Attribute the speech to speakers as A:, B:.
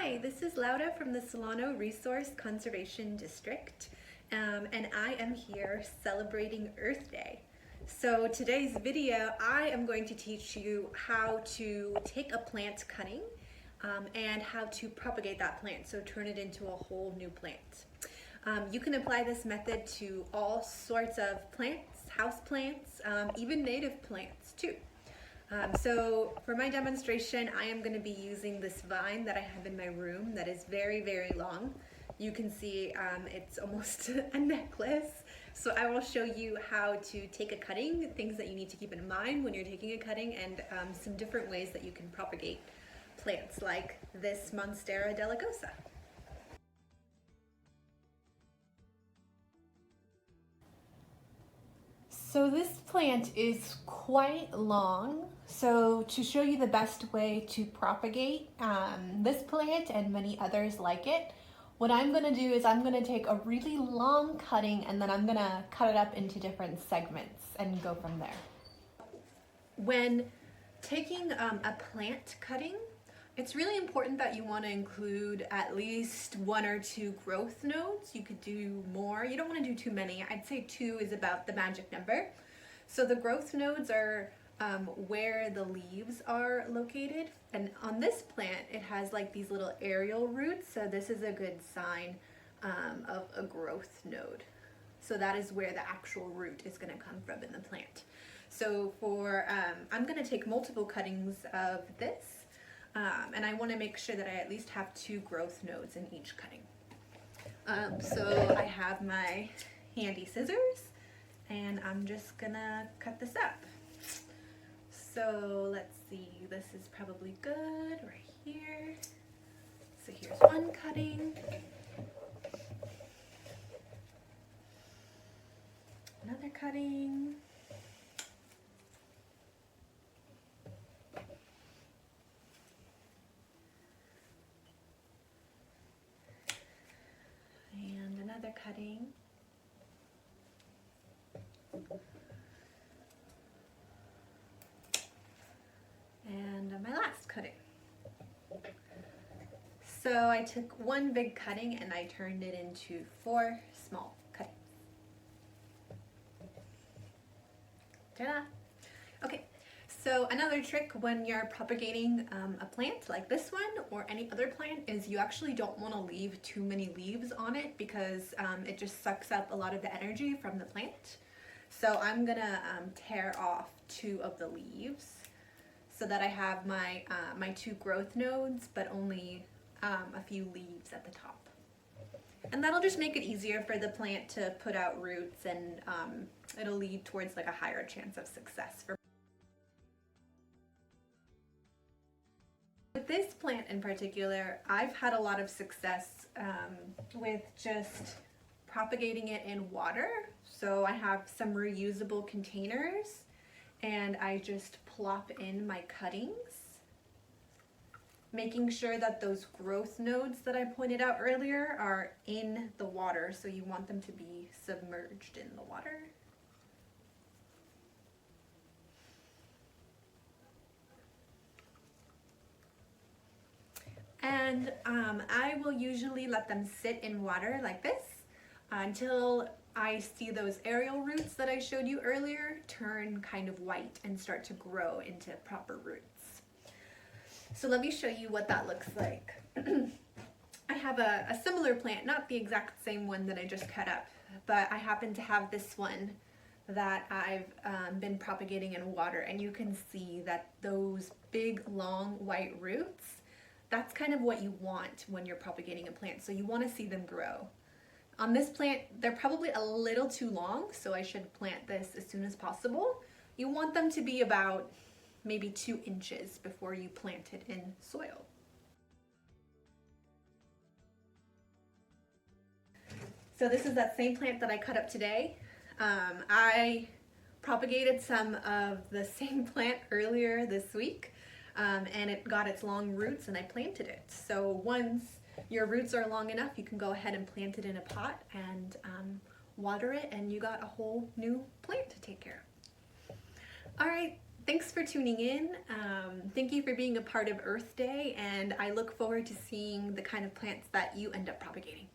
A: Hi, this is Laura from the Solano Resource Conservation District, and I am here celebrating Earth Day. So today's video, I am going to teach you how to take a plant cutting and how to propagate that plant, so turn it into a whole new plant. You can apply this method to all sorts of plants, house plants, even native plants too. So for my demonstration, I am going to be using this vine that I have in my room that is very, very long. You can see it's almost a necklace. So I will show you how to take a cutting, things that you need to keep in mind when you're taking a cutting, and some different ways that you can propagate plants like this Monstera delicosa. So this plant is quite long, so to show you the best way to propagate this plant and many others like it, what I'm going to do is I'm going to take a really long cutting and then I'm going to cut it up into different segments and go from there. When taking a plant cutting, it's really important that you want to include at least 1 or 2 growth nodes. You could do more. You don't want to do too many. I'd say 2 is about the magic number. So the growth nodes are where the leaves are located. And on this plant, it has like these little aerial roots. So this is a good sign of a growth node. So that is where the actual root is going to come from in the plant. So I'm going to take multiple cuttings of this. And I want to make sure that I at least have 2 growth nodes in each cutting. So I have my handy scissors and I'm just gonna cut this up. So let's see, this is probably good right here. So here's one cutting. Another cutting. Another cutting. And my last cutting. So I took 1 big cutting and I turned it into 4 small cuttings. Ta-da! Okay. So another trick when you're propagating a plant like this one or any other plant is you actually don't want to leave too many leaves on it because it just sucks up a lot of the energy from the plant. So I'm gonna tear off 2 of the leaves so that I have my 2 growth nodes but only a few leaves at the top. And that'll just make it easier for the plant to put out roots, and it'll lead towards like a higher chance of success for With this plant in particular, I've had a lot of success with just propagating it in water. So I have some reusable containers and I just plop in my cuttings, making sure that those growth nodes that I pointed out earlier are in the water. So you want them to be submerged in the water. And I will usually let them sit in water like this until I see those aerial roots that I showed you earlier turn kind of white and start to grow into proper roots. So let me show you what that looks like. I have a similar plant, not the exact same one that I just cut up, but I happen to have this one that I've been propagating in water, and you can see that those big long white roots, that's kind of what you want when you're propagating a plant. So you want to see them grow. On this plant, they're probably a little too long, so I should plant this as soon as possible. You want them to be about maybe 2 inches before you plant it in soil. So this is that same plant that I cut up today. I propagated some of the same plant earlier this week. And it got its long roots and I planted it. So once your roots are long enough, you can go ahead and plant it in a pot and water it, and you got a whole new plant to take care of. All right, Thanks for tuning in. Thank you for being a part of Earth Day, and I look forward to seeing the kind of plants that you end up propagating.